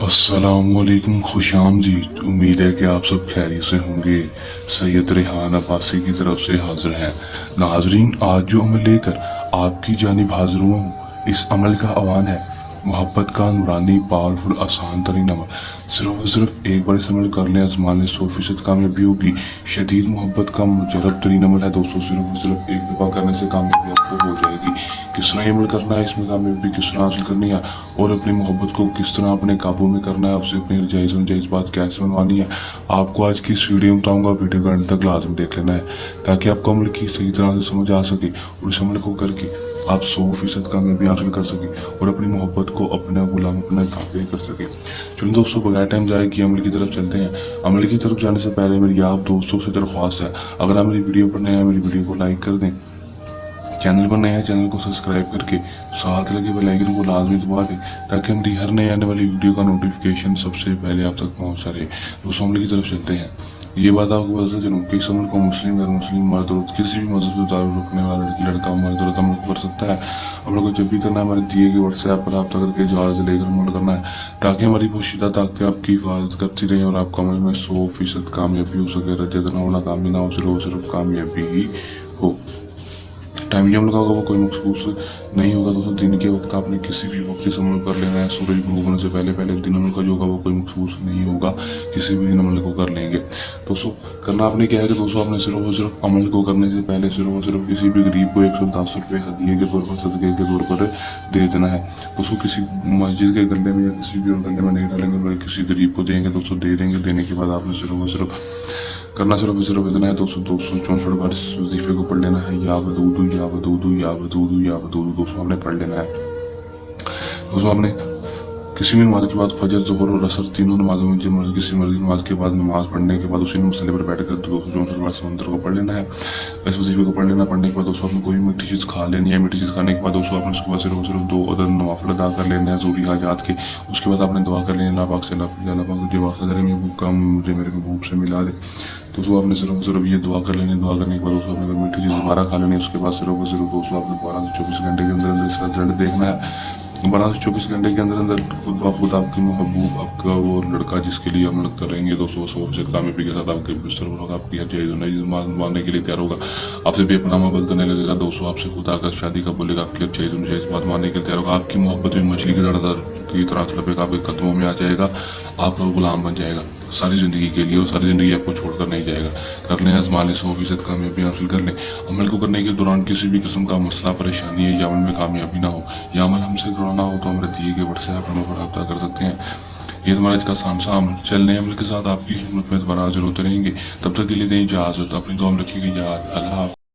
अस्सलामुअलैकुम, खुश आमदीद। उम्मीद है कि आप सब खैरियत से होंगे। सैयद रेहान अब्बासी की तरफ से हाजिर हैं। नाजरीन, आज जो अमल लेकर आपकी जानिब हाजिर हुआ हूँ, इस अमल का आह्वान है मोहब्बत का नूरानी पावरफुल आसान तरीन अमल। सिर्फ और सिर्फ एक बार इस अमल कर लें, आजमाने 100% कामयाबी होगी। शदीद मोहब्बत का मुजरब तरीन अमल है दोस्तों। सिर्फ और सिर्फ एक दफ़ा करने से कामयाबी आपको हो जाएगी। किस तरह ये अमल करना है, इसमें कामयाबी किस तरह हासिल करनी है और अपनी मोहब्बत को किस तरह अपने काबू में करना है, आपसे अपनी जायज़ और जायज़ बात कैसे बनवानी है, आपको आज की इस वीडियो में बताऊँगा। वीडियो का अंत तक लाजम देख लेना है ताकि आपको अमल की सही तरह से समझ आ सके और इस अमल को करके आप 100% कामयाबी हासिल कर सके और अपनी मोहब्बत को अपना गुलाम अपना ताबे कर सके। चलो दोस्तों, बगैर टाइम जाए कि अमल की तरफ चलते हैं। अमल की तरफ जाने से पहले मेरी आप दोस्तों से दरख्वास्त है, अगर आप मेरी वीडियो पर नए हैं मेरी वीडियो को लाइक कर दें, चैनल पर नए हैं चैनल को सब्सक्राइब करके साथ लगे बेल आइकन को लाजमी दबा दें ताकि हमारी हर नए आने वाली वीडियो का नोटिफिकेशन सबसे पहले आप तक पहुंच सके। दोस्तों, अमल की तरफ चलते हैं। ये बात आपको बता चलूँ कि इस अमल को मुस्लिम गैर मुस्लिम मर्द औरत किसी भी मजहब से ताल्लुक़ रखने वाला लड़की लड़का मर्द औरत अमल कर सकता है। अमल को जब भी करना है हमारे दिए गए व्हाट्सएप पर रब्ता करके इजाज़त लेकर अमल करना है ताकि हमारी पोशीदा ताकतें आपकी हिफाजत करती रहें और आपका अमल में 100% कामयाबी हो सके। रद्द ना हो, नाकामी ना हो, सिर्फ कामयाबी ही हो। टाइम जो लगा होगा वो कोई मखसूस नहीं होगा दोस्तों। दिन के वक्त आपने किसी भी वक्त इस अमल कर लेना है। सूरज डूब होने से पहले पहले दिन अमल का जो होगा वो कोई मखसूस नहीं होगा, किसी भी दिन अमल को कर लेंगे। दोस्तों, करना आपने क्या है कि दोस्तों आपने सिर्फ और सिर्फ अमल को करने से पहले सिर्फ और सिर्फ किसी भी गरीब को 110 रुपये हदिये के तौर पर, सदक़े के तौर पर दे देना है। दोस्तों, किसी मस्जिद के गले में या किसी भी और गले में नहीं डालेंगे, बल्कि किसी गरीब को देंगे दोस्तों, दे देंगे। देने के बाद आपने सिर्फ और सिर्फ करना सिर्फ इतना है दोस्तों, 264 बार इस वजीफे को पढ़ लेना है। या वदूदू या वदूदू या वदूदू या वदूदू दोस्तों आपने पढ़ लेना है। दोस्तों, आपने किसी भी नमाज के बाद फजर, ज़ोहर और असर तीनों नमाजों में जब किसी मर्जी नमाज के बाद नमाज पढ़ने के बाद उसी मसले पर बैठ कर 264 बार समंदर को पढ़ लेना है। इस वजीफे को पढ़ लेना। पढ़ने के बाद दोस्तों आपने कोई मीठी चीज़ खा लेनी है। मीठी चीज़ खाने के बाद दोस्तों आपने उसके बाद सिर्फ और सिर्फ 2 अदद नवाफिल अदा कर लेने हैं ज़रूरी हाजात के। उसके बाद आपने दुआ कर लेनी है, अल्लाह पाक से, अल्लाह पाक जो वास्ता करे मेरे भूख का मुझे मेरे महबूब से मिला दे। दोस्तों, आपने सिर्फ सिर्फ ये दुआ कर लेनी। दुआ करने के बाद दोस्तों आपने मीठी चीज़ दोबारा खा लेनी है। उसके बाद सिर्फ और सिर्फ दोस्तों आपने 12 से 24 घंटे के अंदर अंदर इसका रिजल्ट देखना है। 12 से 24 घंटे के अंदर अंदर खुद आपकी महबूब, आपका वो लड़का जिसके लिए अमल करेंगे दोस्तों, 100% कामयाबी के साथ आपके बिस्तर पर होगा, आपकी हर जायज़ मानने के लिए तैयार होगा, आपसे बेपनाह मोहब्बत करने लगेगा दोस्तों, आपसे खुद आकर शादी का बोलेगा, आपकी हर जायज़ बात मानने के लिए तैयार होगा। आपकी मोहब्बत में मछली की तरह तड़पेगा, आपके कदमों में आ जाएगा, आपका गुलाम बन जाएगा सारी ज़िंदगी के लिए और सारी ज़िंदगी आपको छोड़कर नहीं जाएगा। कर लें, आज़माने 100% कामयाबी हासिल कर लें। अमल को करने के दौरान किसी भी किस्म का मसला, परेशानी है या अमल में कामयाबी ना हो या अमल हमसे करवाना हो तो हमारे दिए गए व्हाट्सएप नंबर पर रब्ता कर सकते हैं। ये हमारा इसका आसान सा अमल। चलने अमल के साथ आपकी खिदमत में दोबारा हाजिर होते रहेंगे। तब तक के लिए दें इजाज़त। अपनी दुआ में रखिएगा याद। अल्लाह।